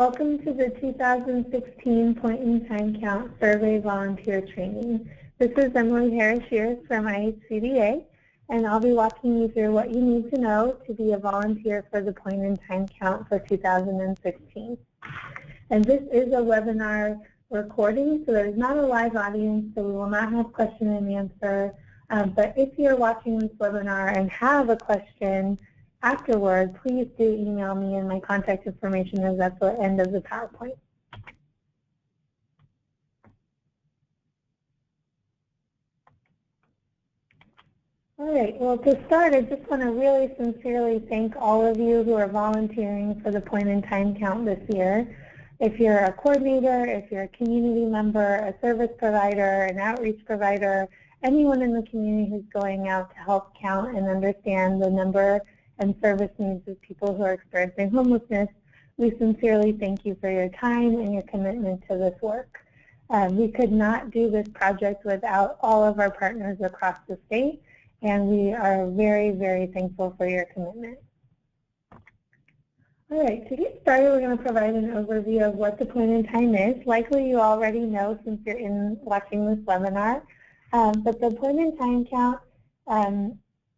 Welcome to the 2016 Point in Time Count Survey Volunteer Training. This is Emily Harris-Shears from IHCDA, and I'll be walking you through what you need to know to be a volunteer for the Point in Time Count for 2016. And this is a webinar recording, so there's not a live audience, so we will not have question and answer. But if you're watching this webinar and have a question afterward, please do email me, and my contact information is at the end of the PowerPoint. All right, well, to start, I just want to really sincerely thank all of you who are volunteering for the Point in Time Count this year. If you're a coordinator, if you're a community member, a service provider, an outreach provider, anyone in the community who's going out to help count and understand the number and service needs of people who are experiencing homelessness, we sincerely thank you for your time and your commitment to this work. We could not do this project without all of our partners across the state, and we are very, very thankful for your commitment. All right, to get started, we're going to provide an overview of what the Point in Time is. Likely you already know since you're watching this webinar, but the Point in Time Count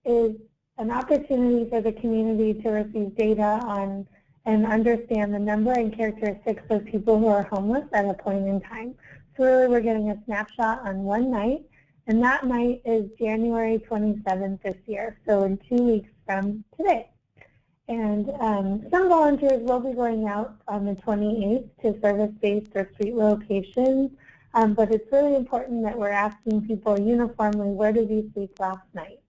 is an opportunity for the community to receive data on and understand the number and characteristics of people who are homeless at a point in time. So really we're getting a snapshot on one night, and that night is January 27th this year, so in 2 weeks from today. And some volunteers will be going out on the 28th to service-based or street locations, but it's really important that we're asking people uniformly, where did you sleep last night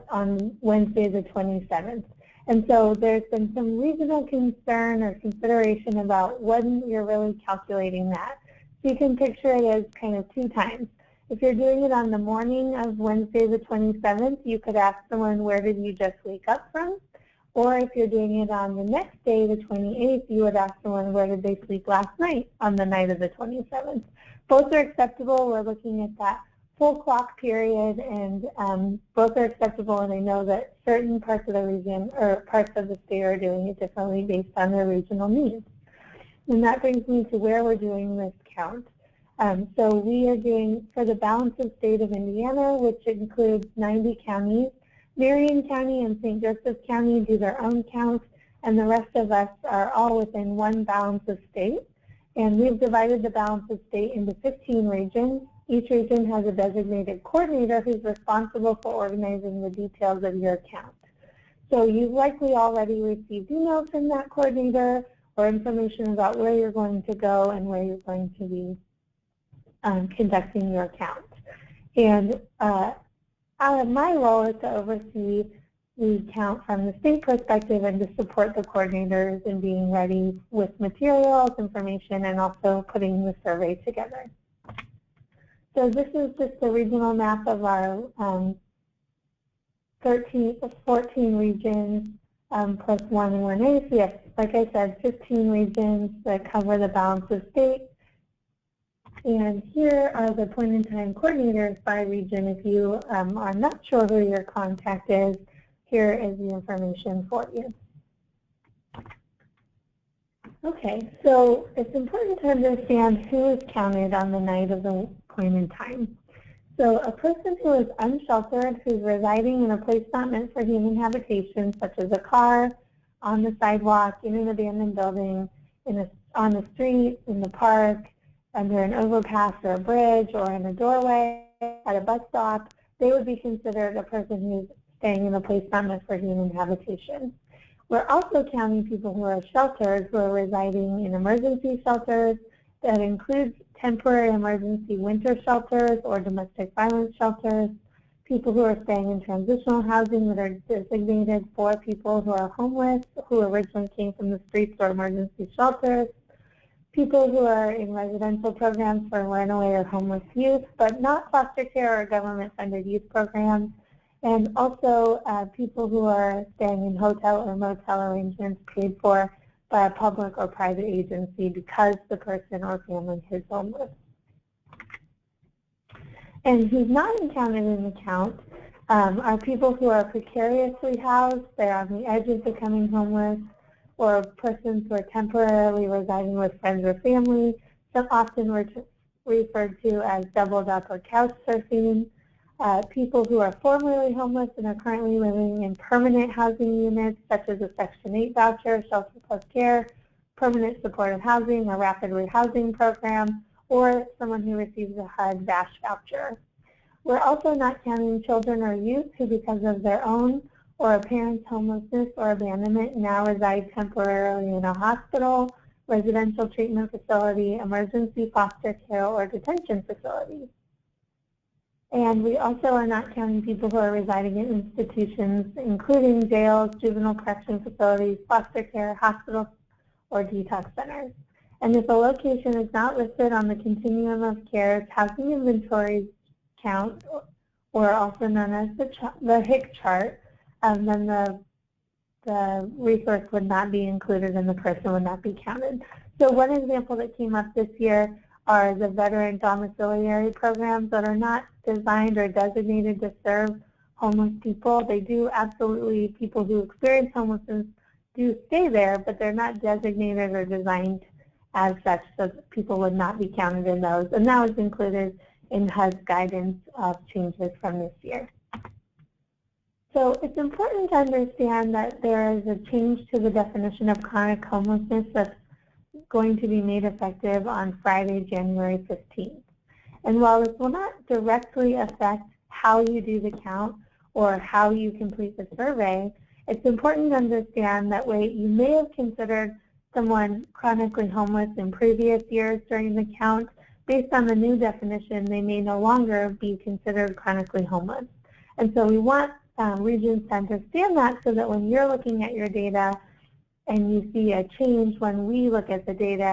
on Wednesday the 27th? And so there's been some reasonable concern or consideration about when you're really calculating that. So you can picture it as kind of two times. If you're doing it on the morning of Wednesday the 27th, you could ask someone, where did you just wake up from? Or if you're doing it on the next day, the 28th, you would ask someone, where did they sleep last night on the night of the 27th? Both are acceptable. We're looking at that full clock period, and both are acceptable, and I know that certain parts of the region or parts of the state are doing it differently based on their regional needs. And that brings me to where we're doing this count. So we are doing, for the balance of state of Indiana, which includes 90 counties, Marion County and St. Joseph County do their own counts, and the rest of us are all within one balance of state. And we've divided the balance of state into 15 regions. Each region has a designated coordinator who's responsible for organizing the details of your count. So you've likely already received emails from that coordinator or information about where you're going to go and where you're going to be conducting your count. And my role is to oversee the count from the state perspective and to support the coordinators in being ready with materials, information, and also putting the survey together. So this is just the regional map of our 14 regions plus 1 and 1A. So yes, like I said, 15 regions that cover the balance of state. And here are the point in time coordinators by region. If you are not sure who your contact is, here is the information for you. Okay, so it's important to understand who is counted on the night of the point in time. So a person who is unsheltered, who's residing in a place not meant for human habitation, such as a car, on the sidewalk, in an abandoned building, on the street, in the park, under an overpass or a bridge, or in a doorway, at a bus stop, they would be considered a person who's staying in a place not meant for human habitation. We're also counting people who are sheltered, who are residing in emergency shelters. That includes temporary emergency winter shelters or domestic violence shelters, people who are staying in transitional housing that are designated for people who are homeless, who originally came from the streets or emergency shelters, people who are in residential programs for runaway or homeless youth, but not foster care or government-funded youth programs, and also people who are staying in hotel or motel arrangements paid for by a public or private agency because the person or family is homeless. And who's not counted in the count are people who are precariously housed, they're on the edge of becoming homeless, or persons who are temporarily residing with friends or family, some often referred to as doubled up or couch surfing, people who are formerly homeless and are currently living in permanent housing units, such as a Section 8 voucher, shelter plus care, permanent supportive housing, a rapid rehousing program, or someone who receives a HUD-VASH voucher. We're also not counting children or youth who, because of their own or a parent's homelessness or abandonment, now reside temporarily in a hospital, residential treatment facility, emergency foster care, or detention facility. And we also are not counting people who are residing in institutions, including jails, juvenile correction facilities, foster care, hospitals, or detox centers. And if a location is not listed on the continuum of care's housing inventory count, or also known as the HIC chart, then the resource would not be included and the person would not be counted. So one example that came up this year are the veteran domiciliary programs that are not designed or designated to serve homeless people. They do absolutely, people who experience homelessness do stay there, but they're not designated or designed as such, so people would not be counted in those. And that was included in HUD's guidance of changes from this year. So it's important to understand that there is a change to the definition of chronic homelessness that's going to be made effective on Friday, January 15th. And while this will not directly affect how you do the count or how you complete the survey, it's important to understand that you may have considered someone chronically homeless in previous years during the count. Based on the new definition, they may no longer be considered chronically homeless. And so we want regions to understand that so that when you're looking at your data and you see a change when we look at the data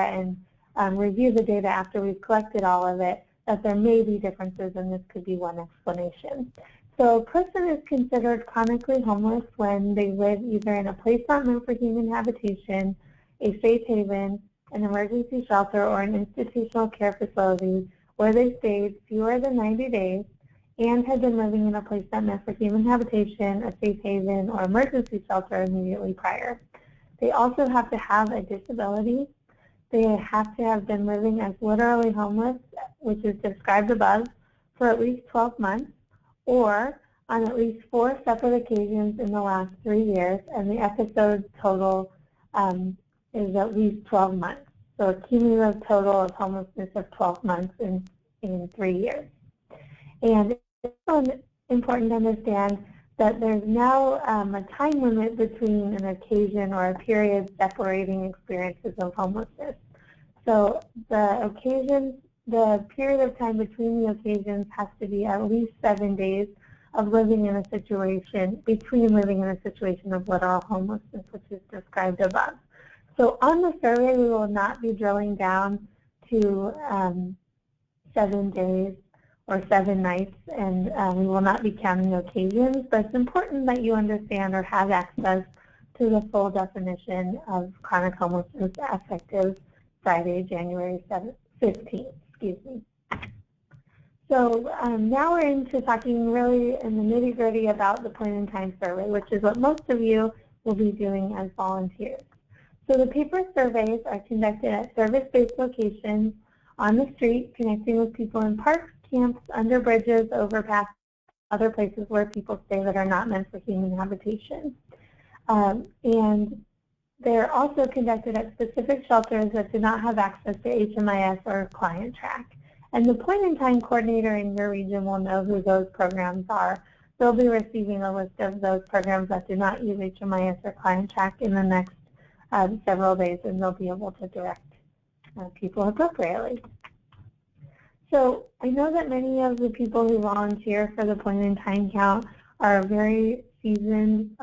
and review the data after we've collected all of it, that there may be differences, and this could be one explanation. So a person is considered chronically homeless when they live either in a place not meant for human habitation, a safe haven, an emergency shelter, or an institutional care facility where they stayed fewer than 90 days and had been living in a place not meant for human habitation, a safe haven, or emergency shelter immediately prior. They also have to have a disability. They have to have been living as literally homeless, which is described above, for at least 12 months, or on at least 4 separate occasions in the last 3 years, and the episodes total is at least 12 months. So a cumulative total of homelessness of 12 months in 3 years. And it's also important to understand that there's now a time limit between an occasion or a period separating experiences of homelessness. So the period of time between the occasions has to be at least 7 days of living in a situation, between living in a situation of literal homelessness, which is described above. So on the survey, we will not be drilling down to 7 days or 7 nights, and we will not be counting occasions, but it's important that you understand or have access to the full definition of chronic homelessness effective Friday, January 15th. Excuse me. So now we're into talking really in the nitty-gritty about the point-in-time survey, which is what most of you will be doing as volunteers. So the paper surveys are conducted at service-based locations on the street, connecting with people in parks, camps, under bridges, overpasses, other places where people stay that are not meant for human habitation. And they're also conducted at specific shelters that do not have access to HMIS or Client Track. And the point-in-time coordinator in your region will know who those programs are. They'll be receiving a list of those programs that do not use HMIS or Client Track in the next several days, and they'll be able to direct people appropriately. So I know that many of the people who volunteer for the point-in-time count are very seasoned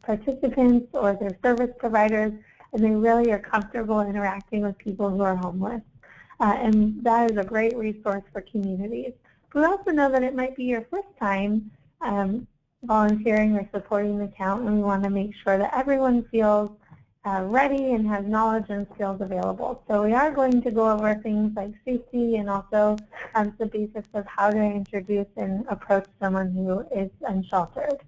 participants or they're service providers, and they really are comfortable interacting with people who are homeless. And that is a great resource for communities. But we also know that it might be your first time volunteering or supporting the count, and we want to make sure that everyone feels ready and has knowledge and skills available. So we are going to go over things like safety and also the basics of how to introduce and approach someone who is unsheltered.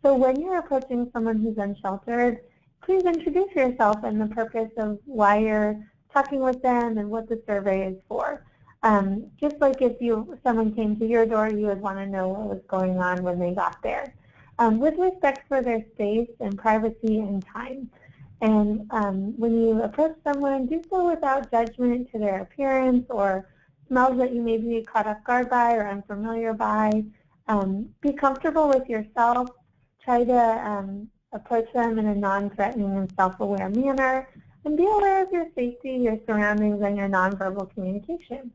So when you're approaching someone who's unsheltered, please introduce yourself and the purpose of why you're talking with them and what the survey is for. Just like if someone came to your door, you would want to know what was going on when they got there. With respect for their space and privacy and time. And when you approach someone, do so without judgment to their appearance or smells that you may be caught off guard by or unfamiliar by. Be comfortable with yourself. Try to approach them in a non-threatening and self-aware manner. And be aware of your safety, your surroundings, and your nonverbal communication.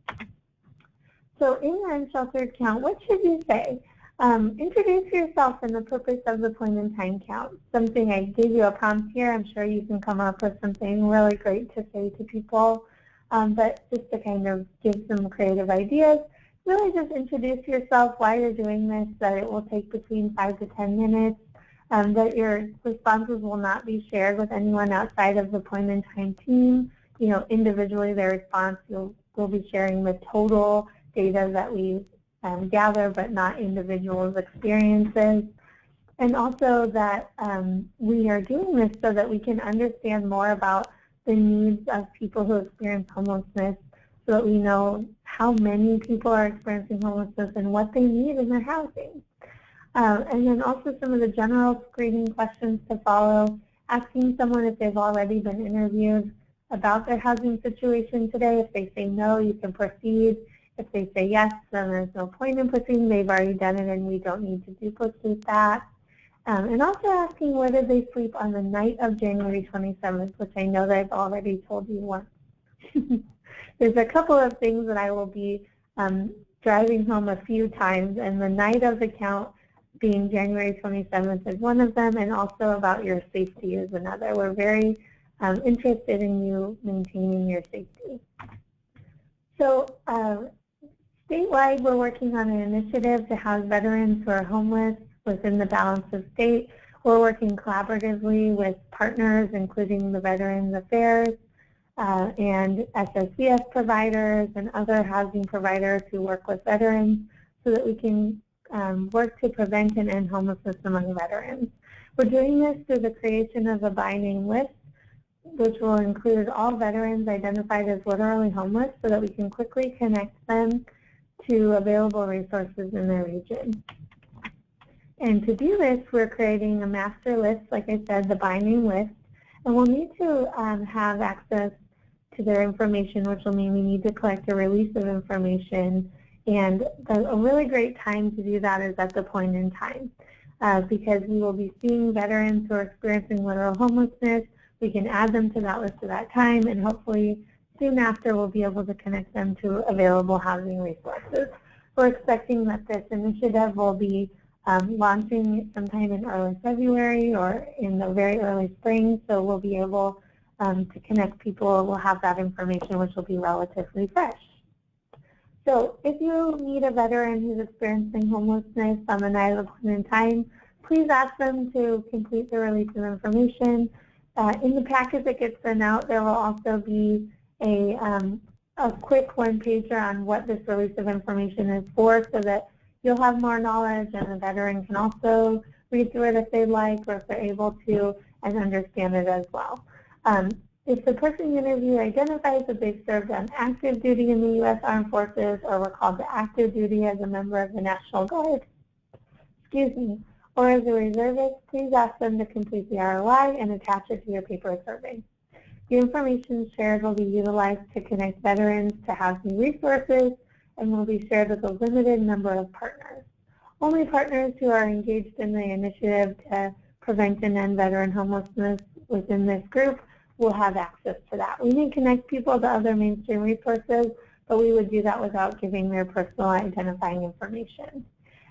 So in your unsheltered count, what should you say? Introduce yourself and the purpose of the point in time count. Something I gave you a prompt here. I'm sure you can come up with something really great to say to people. But just to kind of give some creative ideas, really just introduce yourself, why you're doing this, that it will take between 5 to 10 minutes, that your responses will not be shared with anyone outside of the point in time team. You know, individually their response, we'll be sharing the total data that we gather, but not individuals' experiences. And also that we are doing this so that we can understand more about the needs of people who experience homelessness, so that we know how many people are experiencing homelessness and what they need in their housing. And then also some of the general screening questions to follow, asking someone if they've already been interviewed about their housing situation today. If they say no, you can proceed. If they say yes, then there's no point in proceeding. They've already done it and we don't need to duplicate that. And also asking where did they sleep on the night of January 27th, which I know that I've already told you once. There's a couple of things that I will be driving home a few times, and the night of the count being January 27th is one of them, and also about your safety is another. We're very interested in you maintaining your safety. So statewide, we're working on an initiative to house veterans who are homeless within the balance of state. We're working collaboratively with partners, including the Veterans Affairs and SSVS providers and other housing providers who work with veterans, so that we can work to prevent and end homelessness among veterans. We're doing this through the creation of a by name list, which will include all veterans identified as literally homeless, so that we can quickly connect them to available resources in their region. And to do this, we're creating a master list, like I said, the by name list, and we'll need to have access to their information, which will mean we need to collect a release of information. And a really great time to do that is at the point in time, because we will be seeing veterans who are experiencing literal homelessness. We can add them to that list at that time, and hopefully soon after we'll be able to connect them to available housing resources. We're expecting that this initiative will be launching sometime in early February or in the very early spring, so we'll be able to connect people. We'll have that information, which will be relatively fresh. So if you meet a veteran who's experiencing homelessness on the night of the point in time, please ask them to complete the release of information. In the packet that gets sent out, there will also be a quick one-pager on what this release of information is for, so that you'll have more knowledge and the veteran can also read through it if they'd like, or if they're able to, and understand it as well. If the person you interview identifies that they've served on active duty in the U.S. Armed Forces or were called to active duty as a member of the National Guard, or as a reservist, please ask them to complete the ROI and attach it to your paper survey. The information shared will be utilized to connect veterans to housing resources and will be shared with a limited number of partners. Only partners who are engaged in the initiative to prevent and end veteran homelessness within this group will have access to that. We may connect people to other mainstream resources, but we would do that without giving their personal identifying information.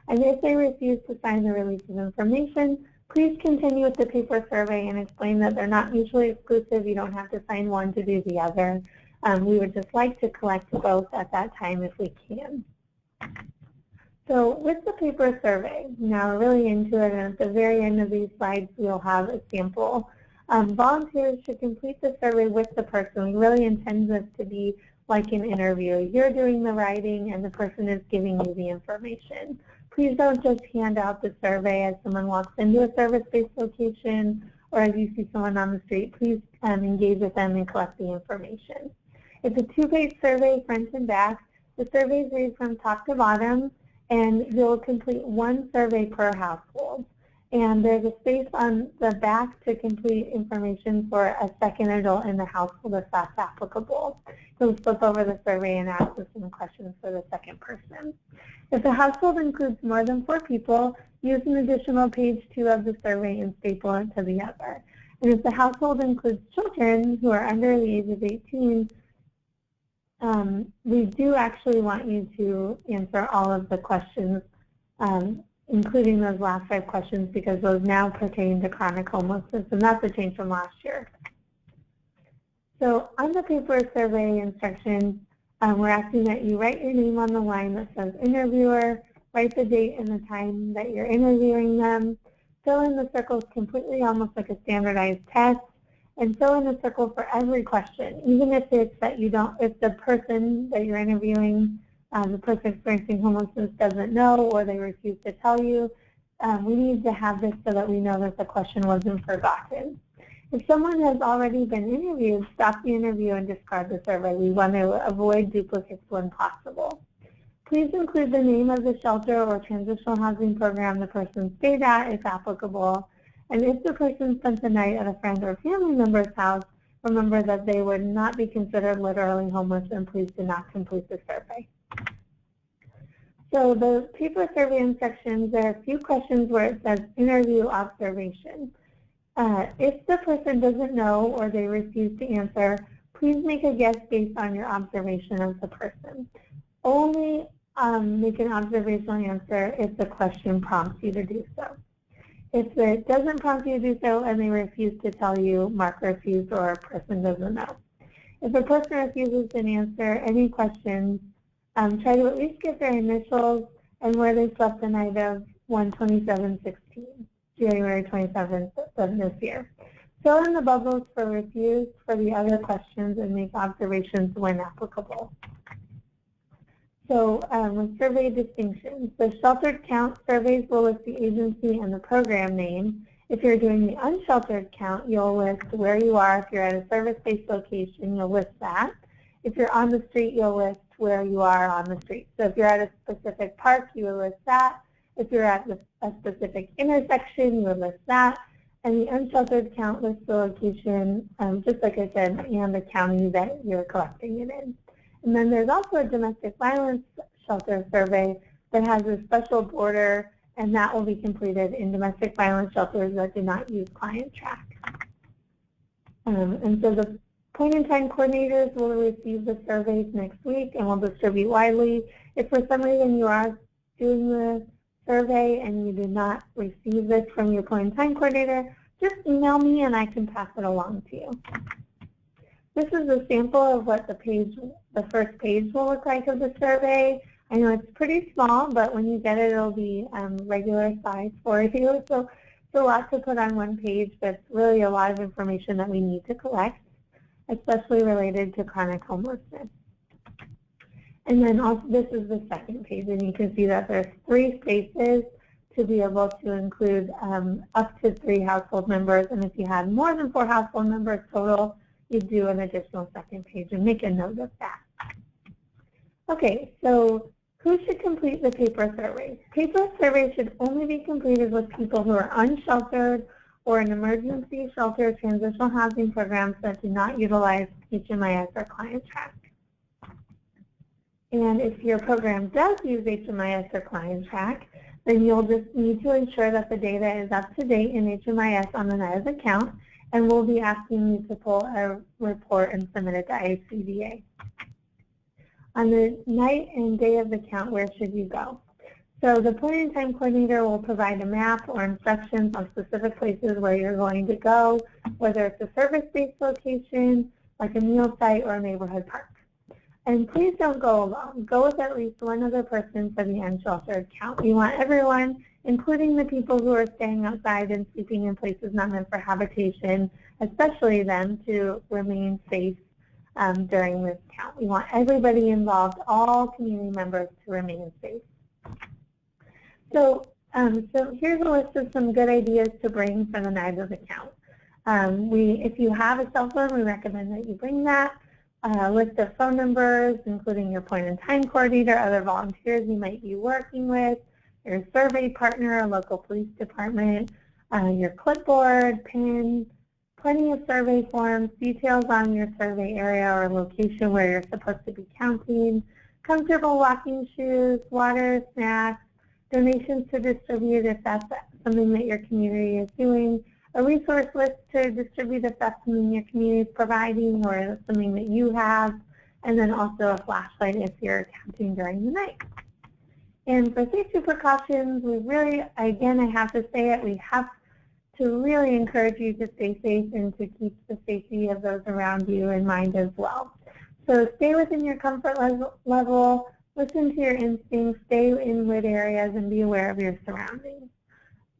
And if they refuse to sign the release of information, please continue with the paper survey and explain that they're not mutually exclusive. You don't have to sign one to do the other. We would just like to collect both at that time if we can. So with the paper survey, now we're really into it, and at the very end of these slides, we'll have a sample. Volunteers should complete the survey with the person. We really intend this to be like an interview. You're doing the writing and the person is giving you the information. Please don't just hand out the survey as someone walks into a service-based location or as you see someone on the street, please engage with them and collect the information. It's a 2-page survey, front and back. The surveys read from top to bottom, and you'll complete 1 survey per household. And there's a space on the back to complete information for a second adult in the household if that's applicable. You'll flip over the survey and ask the same questions for the second person. If the household includes more than 4 people, use an additional page 2 of the survey and staple it to the other. And if the household includes children who are under the age of 18, we do actually want you to answer all of the questions, including those last 5 questions, because those now pertain to chronic homelessness, and that's a change from last year. So on the paper survey instructions, we're asking that you write your name on the line that says interviewer, write the date and the time that you're interviewing them, fill in the circles completely, almost like a standardized test, and fill in a circle for every question, even if it's that you don't, if the person that you're interviewing, the person experiencing homelessness doesn't know or they refuse to tell you. We need to have this so that we know that the question wasn't forgotten. If someone has already been interviewed, stop the interview and discard the survey. We want to avoid duplicates when possible. Please include the name of the shelter or transitional housing program the person stayed at, if applicable. And if the person spent the night at a friend or family member's house, remember that they would not be considered literally homeless, and please do not complete the survey. So the paper survey instructions, there are a few questions where it says interview observation. If the person doesn't know or they refuse to answer, please make a guess based on your observation of the person. Only make an observational answer if the question prompts you to do so. If it doesn't prompt you to do so and they refuse to tell you, mark refused or a person doesn't know. If a person refuses to answer any questions, try to at least get their initials and where they slept the night of 1/27/16, January 27th of this year. Fill in the bubbles for refused for the other questions and make observations when applicable. So with survey distinctions, the sheltered count surveys will list the agency and the program name. If you're doing the unsheltered count, you'll list where you are. If you're at a service-based location, you'll list that. If you're on the street, you'll list where you are on the street. So if you're at a specific park, you will list that. If you're at a specific intersection, you will list that. And the unsheltered count lists the location, just like I said, and the county that you're collecting it in. And then there's also a domestic violence shelter survey that has a special border, and that will be completed in domestic violence shelters that do not use client track. And so the point-in-time coordinators will receive the surveys next week and will distribute widely. If for some reason you are doing the survey and you did not receive this from your point-in-time coordinator, just email me and I can pass it along to you. This is a sample of what the first page will look like of the survey. I know it's pretty small, but when you get it, it'll be regular size for you. So it's a lot to put on one page, but it's really a lot of information that we need to collect, especially related to chronic homelessness. And then also, this is the second page, and you can see that there's 3 spaces to be able to include up to 3 household members. And if you had more than 4 household members total, you do an additional second page and make a note of that. Okay, so who should complete the paper surveys? Paper surveys should only be completed with people who are unsheltered or in emergency shelter transitional housing programs that do not utilize HMIS or client track. And if your program does use HMIS or client track, then you'll just need to ensure that the data is up to date in HMIS on the night of the count, and we'll be asking you to pull a report and submit it to ICDA. On the night and day of the count, where should you go? So the point-in-time coordinator will provide a map or instructions on specific places where you're going to go, whether it's a service-based location, like a meal site or a neighborhood park. And please don't go alone. Go with at least one other person for the unsheltered count. We want everyone, including the people who are staying outside and sleeping in places not meant for habitation, especially them, to remain safe during this count. We want everybody involved, all community members, to remain safe. So here's a list of some good ideas to bring for the night of the count. If you have a cell phone, we recommend that you bring that. A list of phone numbers, including your point in time coordinator, other volunteers you might be working with, your survey partner, a local police department, your clipboard, pen, plenty of survey forms, details on your survey area or location where you're supposed to be counting, comfortable walking shoes, water, snacks, donations to distribute if that's something that your community is doing, a resource list to distribute if that's something your community is providing or something that you have, and then also a flashlight if you're counting during the night. And for safety precautions, we really, again, I have to say it, we have to really encourage you to stay safe and to keep the safety of those around you in mind as well. So stay within your comfort level, listen to your instincts, stay in lit areas, and be aware of your surroundings.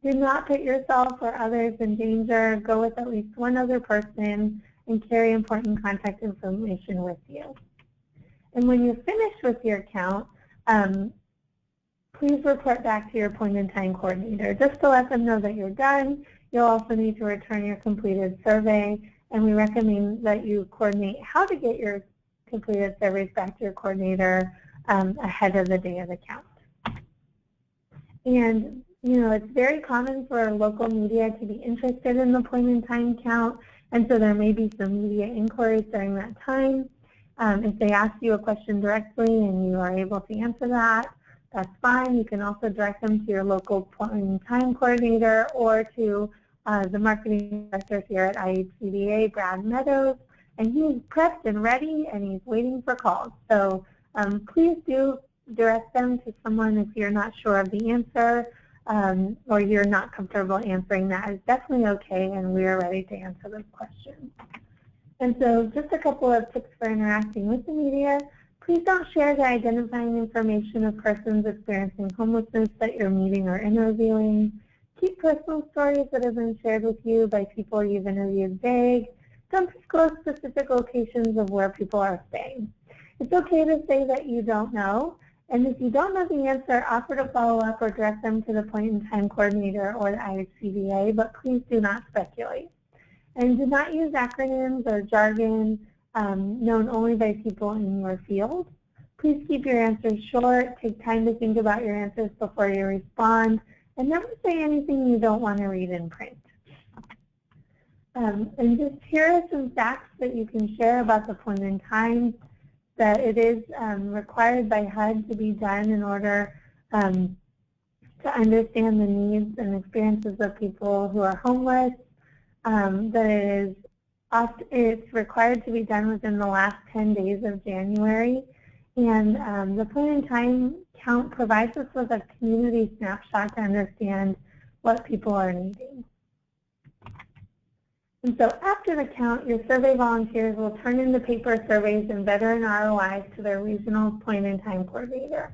Do not put yourself or others in danger. Go with at least one other person and carry important contact information with you. And when you're finished with your count, please report back to your point in time coordinator just to let them know that you're done. You'll also need to return your completed survey, and we recommend that you coordinate how to get your completed surveys back to your coordinator ahead of the day of the count. And you know, it's very common for local media to be interested in the point in time count, and so there may be some media inquiries during that time. If they ask you a question directly and you are able to answer that, that's fine. You can also direct them to your local point in time coordinator or to the marketing director here at IHCDA, Brad Meadows, and he's prepped and ready and he's waiting for calls. So please do direct them to someone if you're not sure of the answer. Or you're not comfortable answering. That is definitely okay, and we are ready to answer those questions. And so just a couple of tips for interacting with the media. Please don't share the identifying information of persons experiencing homelessness that you're meeting or interviewing. Keep personal stories that have been shared with you by people you've interviewed vague. Don't disclose specific locations of where people are staying. It's okay to say that you don't know. And if you don't know the answer, offer to follow up or direct them to the point in time coordinator or the IHCDA, but please do not speculate. And do not use acronyms or jargon known only by people in your field. Please keep your answers short. Take time to think about your answers before you respond. And never say anything you don't want to read in print. And just here are some facts that you can share about the point in time. That it is required by HUD to be done in order to understand the needs and experiences of people who are homeless, that it's required to be done within the last 10 days of January, and the point in time count provides us with a community snapshot to understand what people are needing. And so after the count, your survey volunteers will turn in the paper surveys and veteran ROIs to their regional point-in-time coordinator.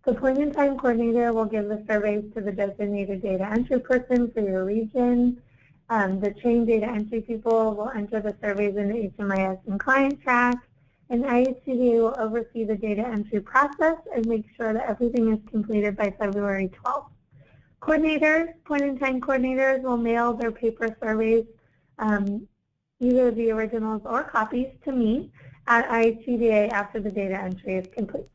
The point-in-time coordinator will give the surveys to the designated data entry person for your region. The trained data entry people will enter the surveys into HMIS and client track, and IHCDA will oversee the data entry process and make sure that everything is completed by February 12th. Coordinators, point-in-time coordinators, will mail their paper surveys either the originals or copies to me at IHCDA after the data entry is complete.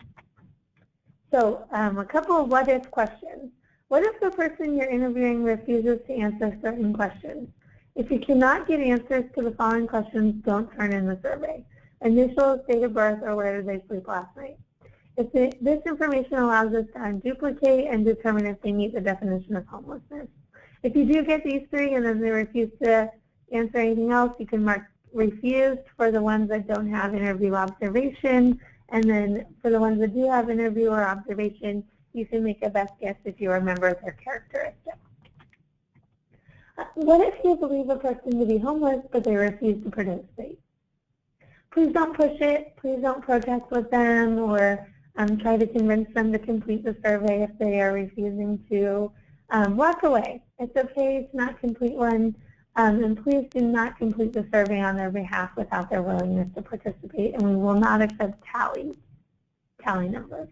So a couple of what-if questions. What if the person you're interviewing refuses to answer certain questions? If you cannot get answers to the following questions, don't turn in the survey. Initials, date of birth, or where did they sleep last night? If this information allows us to unduplicate and determine if they meet the definition of homelessness. If you do get these three and then they refuse to answer anything else, you can mark refused for the ones that don't have interview observation, and then for the ones that do have interview or observation, you can make a best guess if you remember their characteristics. What if you believe a person to be homeless but they refuse to participate? Please don't push it. Please don't protest with them or try to convince them to complete the survey if they are refusing to. Walk away. It's okay to not complete one. And please do not complete the survey on their behalf without their willingness to participate, and we will not accept tally numbers.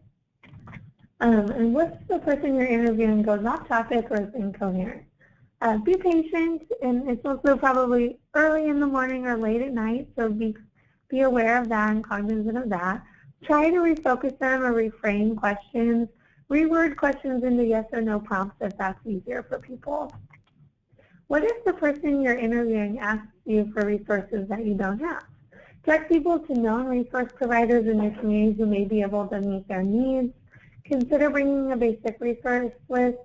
And what if the person you're interviewing goes off topic or is incoherent? Be patient, and it's also probably early in the morning or late at night, so be aware of that and cognizant of that. Try to refocus them or reframe questions. Reword questions into yes or no prompts if that's easier for people. What if the person you're interviewing asks you for resources that you don't have? Direct people to known resource providers in your community who may be able to meet their needs. Consider bringing a basic resource list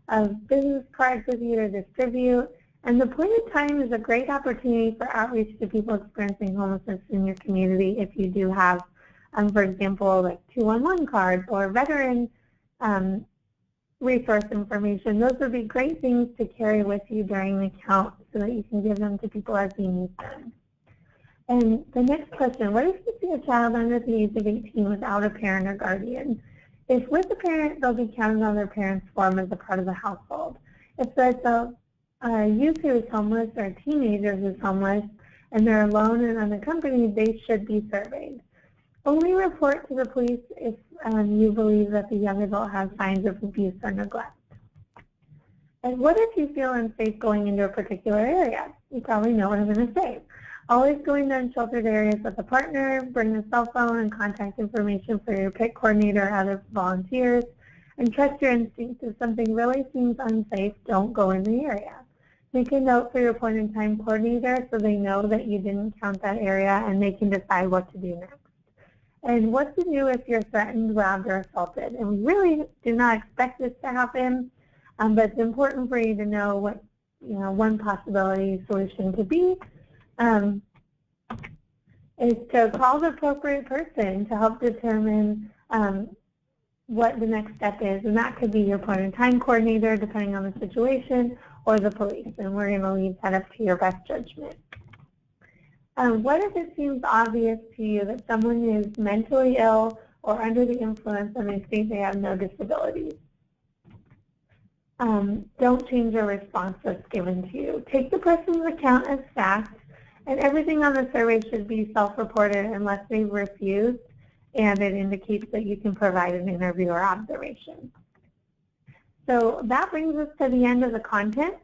of business cards with you to distribute. And the point in time is a great opportunity for outreach to people experiencing homelessness in your community if you do have, for example, like 211 cards or veteran resource information. Those would be great things to carry with you during the count so that you can give them to people as you need them. And the next question, what if you see a child under the age of 18 without a parent or guardian? If with a parent, they'll be counted on their parent's form as a part of the household. If it's a youth who is homeless or a teenager who's homeless and they're alone and unaccompanied, they should be surveyed. Only report to the police if you believe that the young adult has signs of abuse or neglect. And what if you feel unsafe going into a particular area? You probably know what I'm going to say. Always go into unsheltered areas with a partner, bring a cell phone and contact information for your PIC coordinator or other volunteers, and trust your instinct. If something really seems unsafe, don't go in the area. Make a note for your point-in-time coordinator so they know that you didn't count that area and they can decide what to do next. And what to do if you're threatened, robbed, or assaulted. And we really do not expect this to happen, but it's important for you to know what one possibility solution could be. Is to call the appropriate person to help determine what the next step is. And that could be your point-in-time coordinator, depending on the situation, or the police. And we're going to leave that up to your best judgment. What if it seems obvious to you that someone is mentally ill or under the influence and they think they have no disabilities? Don't change your response that's given to you. Take the person's account as fact, and everything on the survey should be self-reported unless they refuse and it indicates that you can provide an interview or observation. So that brings us to the end of the content.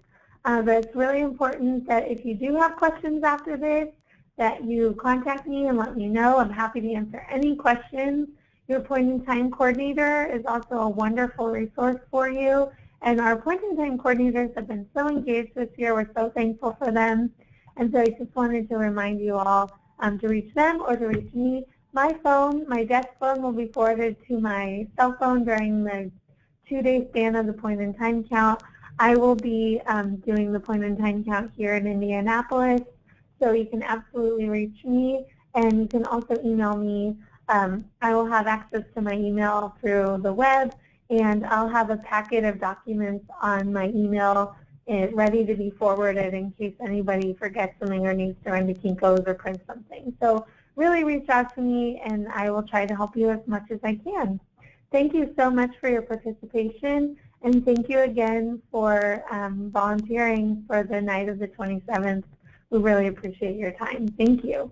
But it's really important that if you do have questions after this, that you contact me and let me know. I'm happy to answer any questions. Your point-in-time coordinator is also a wonderful resource for you. And our point-in-time coordinators have been so engaged this year. We're so thankful for them. And so I just wanted to remind you all to reach them or to reach me. My phone, my desk phone, will be forwarded to my cell phone during the 2-day span of the point-in-time count. I will be doing the point-in-time count here in Indianapolis. So you can absolutely reach me, and you can also email me. I will have access to my email through the web, and I'll have a packet of documents on my email ready to be forwarded in case anybody forgets something or needs to run to Kinko's or print something. So really reach out to me, and I will try to help you as much as I can. Thank you so much for your participation, and thank you again for volunteering for the night of the 27th. We really appreciate your time. Thank you.